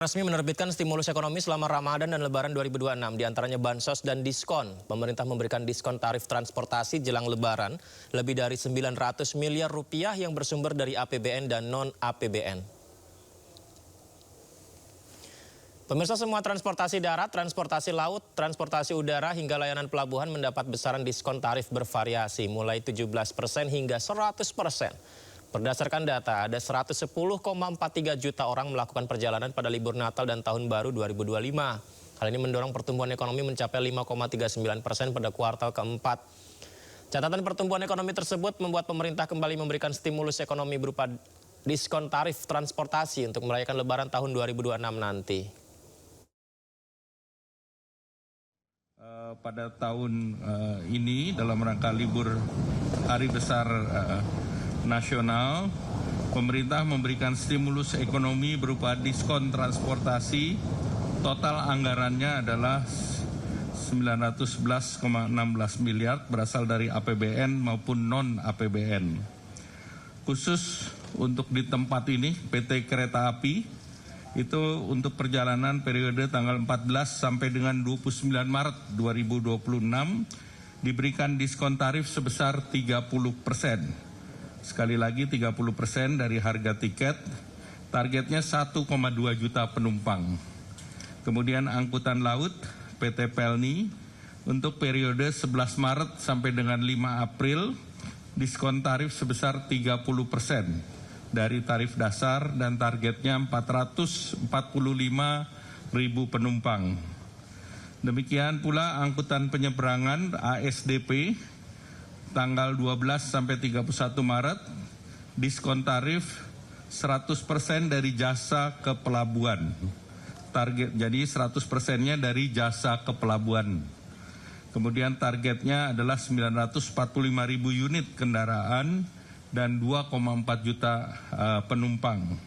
Resmi menerbitkan stimulus ekonomi selama Ramadan dan Lebaran 2026, diantaranya bansos dan diskon. Pemerintah memberikan diskon tarif transportasi jelang Lebaran lebih dari 900 miliar rupiah yang bersumber dari APBN dan non-APBN. Pemirsa, semua transportasi darat, transportasi laut, transportasi udara hingga layanan pelabuhan mendapat besaran diskon tarif bervariasi mulai 17% hingga 100%. Berdasarkan data, ada 110,43 juta orang melakukan perjalanan pada libur Natal dan Tahun Baru 2025. Hal ini mendorong pertumbuhan ekonomi mencapai 5,39% pada kuartal keempat. Catatan pertumbuhan ekonomi tersebut membuat pemerintah kembali memberikan stimulus ekonomi berupa diskon tarif transportasi untuk merayakan Lebaran tahun 2026 nanti. Pada tahun ini dalam rangka libur Hari Besar Nasional, pemerintah memberikan stimulus ekonomi berupa diskon transportasi. Total anggarannya adalah 911,16 miliar berasal dari APBN maupun non-APBN. Khusus untuk di tempat ini, PT Kereta Api itu untuk perjalanan periode tanggal 14 sampai dengan 29 Maret 2026 diberikan diskon tarif sebesar 30%. Sekali lagi 30% dari harga tiket, targetnya 1,2 juta penumpang. Kemudian angkutan laut, PT Pelni, untuk periode 11 Maret sampai dengan 5 April, diskon tarif sebesar 30% dari tarif dasar dan targetnya 445.000 penumpang. Demikian pula angkutan penyeberangan ASDP, tanggal 12 sampai 31 Maret, diskon tarif 100% dari jasa ke pelabuhan. Target jadi 100%-nya dari jasa ke pelabuhan. Kemudian targetnya adalah 945.000 unit kendaraan dan 2,4 juta penumpang.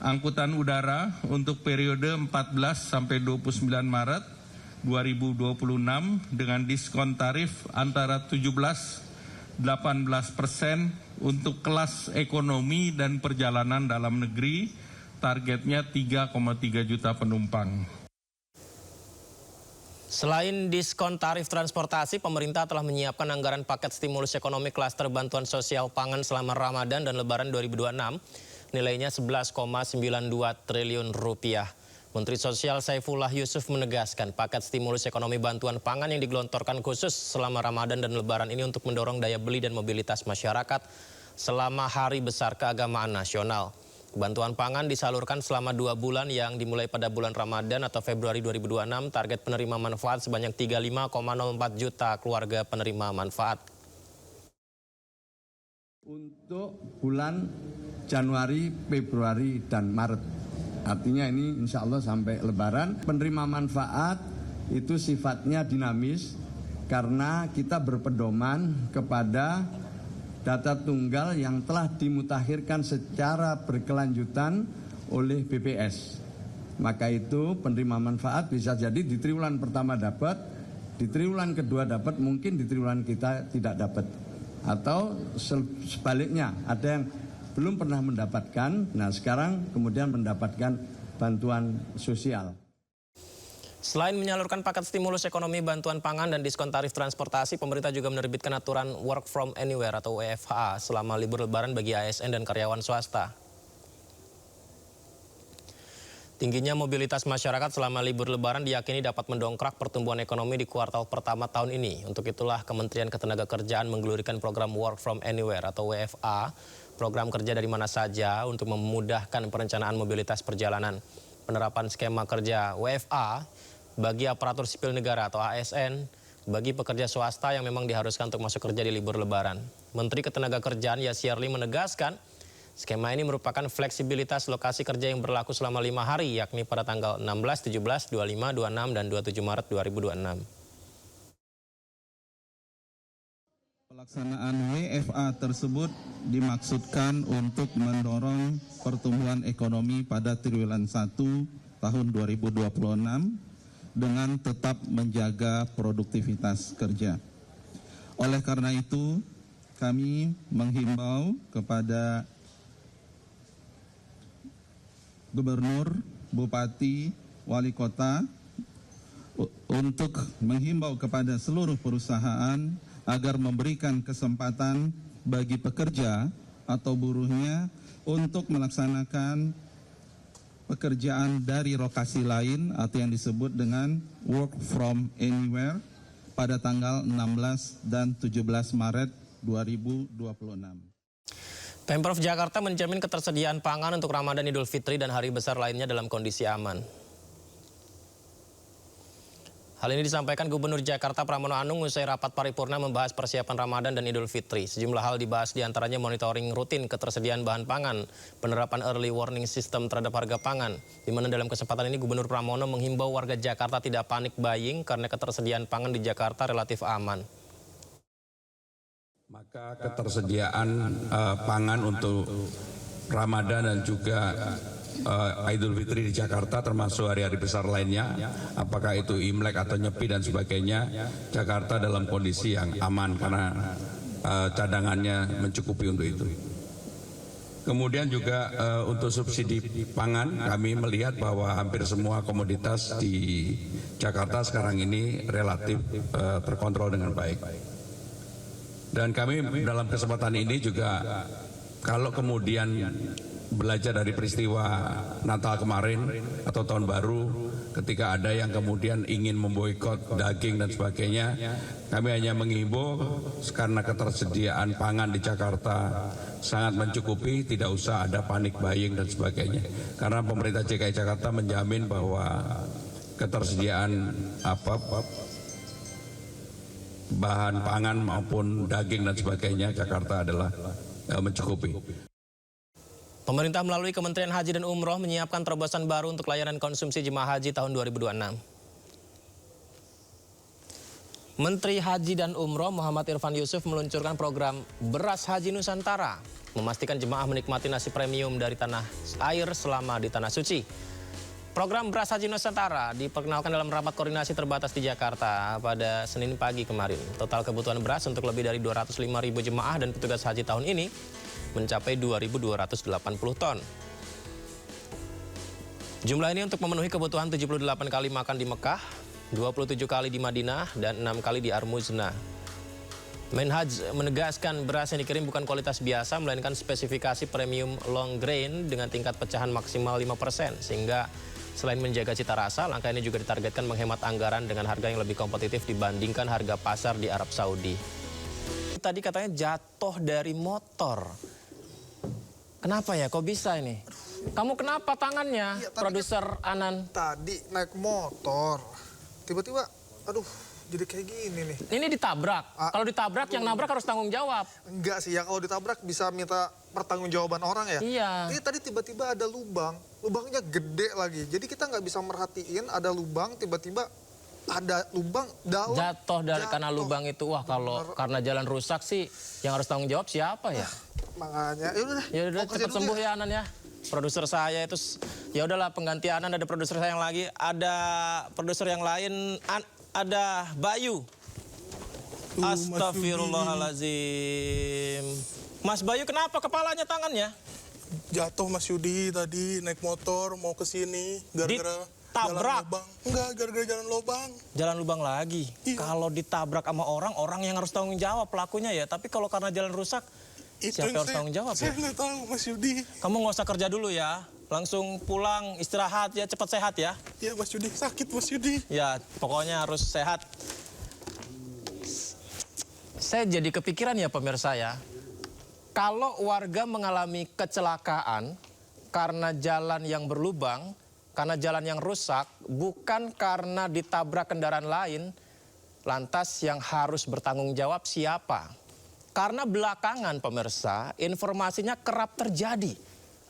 Angkutan udara untuk periode 14 sampai 29 Maret 2026 dengan diskon tarif antara 17-18% untuk kelas ekonomi dan perjalanan dalam negeri, targetnya 3,3 juta penumpang. Selain diskon tarif transportasi, pemerintah telah menyiapkan anggaran paket stimulus ekonomi klaster bantuan sosial pangan selama Ramadan dan Lebaran 2026, nilainya 11,92 triliun rupiah. Menteri Sosial Saifullah Yusuf menegaskan paket stimulus ekonomi bantuan pangan yang digelontorkan khusus selama Ramadan dan Lebaran ini untuk mendorong daya beli dan mobilitas masyarakat selama Hari Besar Keagamaan Nasional. Bantuan pangan disalurkan selama 2 bulan yang dimulai pada bulan Ramadan atau Februari 2026, target penerima manfaat sebanyak 35,04 juta keluarga penerima manfaat. Untuk bulan Januari, Februari, dan Maret. Artinya ini insya Allah sampai Lebaran. Penerima manfaat itu sifatnya dinamis karena kita berpedoman kepada data tunggal yang telah dimutakhirkan secara berkelanjutan oleh BPS. Maka itu penerima manfaat bisa jadi di triwulan pertama dapat, di triwulan kedua dapat, mungkin di triwulan kita tidak dapat. Atau sebaliknya, ada yang belum pernah mendapatkan, nah sekarang kemudian mendapatkan bantuan sosial. Selain menyalurkan paket stimulus ekonomi bantuan pangan dan diskon tarif transportasi, pemerintah juga menerbitkan aturan Work from Anywhere atau WFH selama libur Lebaran bagi ASN dan karyawan swasta. Tingginya mobilitas masyarakat selama libur Lebaran diyakini dapat mendongkrak pertumbuhan ekonomi di kuartal pertama tahun ini. Untuk itulah Kementerian Ketenagakerjaan menggelurkan program Work from Anywhere atau WFA, program kerja dari mana saja untuk memudahkan perencanaan mobilitas perjalanan. Penerapan skema kerja WFA bagi aparatur sipil negara atau ASN, bagi pekerja swasta yang memang diharuskan untuk masuk kerja di libur Lebaran. Menteri Ketenagakerjaan Yasirli menegaskan, skema ini merupakan fleksibilitas lokasi kerja yang berlaku selama 5 hari, yakni pada tanggal 16, 17, 25, 26, dan 27 Maret 2026. Pelaksanaan WFA tersebut dimaksudkan untuk mendorong pertumbuhan ekonomi pada triwulan 1 tahun 2026 dengan tetap menjaga produktivitas kerja. Oleh karena itu, kami menghimbau kepada Gubernur bupati, wali kota untuk menghimbau kepada seluruh perusahaan agar memberikan kesempatan bagi pekerja atau buruhnya untuk melaksanakan pekerjaan dari lokasi lain atau yang disebut dengan work from anywhere pada tanggal 16 dan 17 Maret 2026. Pemprov Jakarta menjamin ketersediaan pangan untuk Ramadan, Idul Fitri, dan hari besar lainnya dalam kondisi aman. Hal ini disampaikan Gubernur Jakarta Pramono Anung usai rapat paripurna membahas persiapan Ramadan dan Idul Fitri. Sejumlah hal dibahas diantaranya monitoring rutin ketersediaan bahan pangan, penerapan early warning system terhadap harga pangan, di mana dalam kesempatan ini Gubernur Pramono menghimbau warga Jakarta tidak panik buying karena ketersediaan pangan di Jakarta relatif aman. Maka ketersediaan pangan untuk Ramadan dan juga Idul Fitri di Jakarta termasuk hari-hari besar lainnya, apakah itu Imlek atau Nyepi dan sebagainya, Jakarta dalam kondisi yang aman karena cadangannya mencukupi untuk itu. Kemudian juga untuk subsidi pangan, kami melihat bahwa hampir semua komoditas di Jakarta sekarang ini relatif terkontrol dengan baik. Dan kami dalam kesempatan ini juga kalau kemudian belajar dari peristiwa Natal kemarin atau Tahun Baru, ketika ada yang kemudian ingin memboikot daging dan sebagainya, kami hanya menghimbau karena ketersediaan pangan di Jakarta sangat mencukupi, tidak usah ada panik buying dan sebagainya. Karena pemerintah DKI Jakarta menjamin bahwa ketersediaan bahan pangan maupun daging dan sebagainya Jakarta adalah mencukupi. Pemerintah melalui Kementerian Haji dan Umroh menyiapkan terobosan baru untuk layanan konsumsi jemaah haji tahun 2026. Menteri Haji dan Umroh Muhammad Irfan Yusuf meluncurkan program Beras Haji Nusantara, memastikan jemaah menikmati nasi premium dari tanah air selama di Tanah Suci. Program Beras Haji Nusantara diperkenalkan dalam rapat koordinasi terbatas di Jakarta pada Senin pagi kemarin. Total kebutuhan beras untuk lebih dari 205.000 jemaah dan petugas haji tahun ini mencapai 2.280 ton. Jumlah ini untuk memenuhi kebutuhan 78 kali makan di Mekah, 27 kali di Madinah, dan 6 kali di Armuzna. Menhaj menegaskan beras yang dikirim bukan kualitas biasa, melainkan spesifikasi premium long grain dengan tingkat pecahan maksimal 5%, sehingga selain menjaga cita rasa, langkah ini juga ditargetkan menghemat anggaran dengan harga yang lebih kompetitif dibandingkan harga pasar di Arab Saudi. Tadi katanya jatuh dari motor. Kenapa ya? Kok bisa ini? Kamu kenapa tangannya, ya, Produser Anan? Tadi naik motor, tiba-tiba, aduh, jadi kayak gini nih. Ini ditabrak? Kalau ditabrak, yang nabrak harus tanggung jawab. Enggak sih, ya kalau ditabrak bisa minta pertanggungjawaban orang ya. Iya. Ini tadi tiba-tiba ada lubang, lubangnya gede lagi. Jadi kita nggak bisa merhatiin ada lubang, tiba-tiba ada lubang dalam. Jatuh karena lubang itu. Wah, kalau karena jalan rusak sih, yang harus tanggung jawab siapa ya? Makanya, ya udah cepat sembuh ya Anan ya. Produser saya itu, ya udahlah pengganti Anan, ada produser saya yang lagi, ada produser yang lain, ada Bayu. Astagfirullahalazim. Mas Bayu kenapa kepalanya, tangannya? Jatuh Mas Yudi tadi naik motor mau ke sini gara-gara tabrak. Enggak, gara-gara jalan lubang. Jalan lubang lagi. Iya. Kalau ditabrak sama orang yang harus tanggung jawab pelakunya ya. Tapi kalau karena jalan rusak, siapa yang harus tanggung jawab ya? Saya nggak tahu Mas Yudi. Kamu nggak usah kerja dulu ya. Langsung pulang, istirahat ya, cepat sehat ya. Iya Mas Yudi, sakit Mas Yudi. Ya, pokoknya harus sehat. Saya jadi kepikiran ya pemirsa ya. Kalau warga mengalami kecelakaan karena jalan yang berlubang, karena jalan yang rusak, bukan karena ditabrak kendaraan lain, lantas yang harus bertanggung jawab siapa? Karena belakangan pemirsa, informasinya kerap terjadi.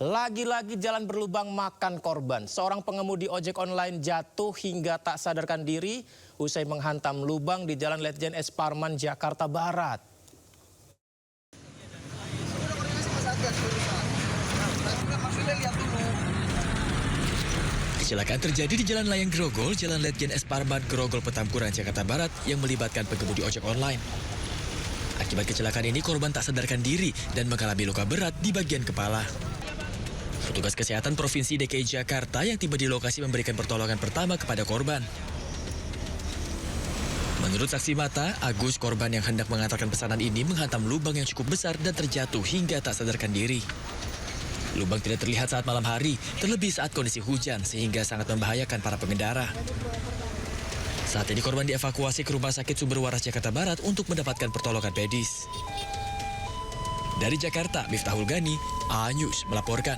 Lagi-lagi jalan berlubang makan korban. Seorang pengemudi ojek online jatuh hingga tak sadarkan diri usai menghantam lubang di Jalan Letjen S. Parman, Jakarta Barat. Kecelakaan terjadi di Jalan Layang Grogol, Jalan Letjen S. Parman, Grogol, Petamburan, Jakarta Barat yang melibatkan pengemudi ojek online. Akibat kecelakaan ini korban tak sadarkan diri dan mengalami luka berat di bagian kepala. Petugas kesehatan Provinsi DKI Jakarta yang tiba di lokasi memberikan pertolongan pertama kepada korban. Menurut saksi mata, Agus, korban yang hendak mengantarkan pesanan ini menghantam lubang yang cukup besar dan terjatuh hingga tak sadarkan diri. Lubang tidak terlihat saat malam hari, terlebih saat kondisi hujan sehingga sangat membahayakan para pengendara. Saat ini korban dievakuasi ke Rumah Sakit Sumber Waras Jakarta Barat untuk mendapatkan pertolongan medis. Dari Jakarta, Miftahul Gani, A News melaporkan.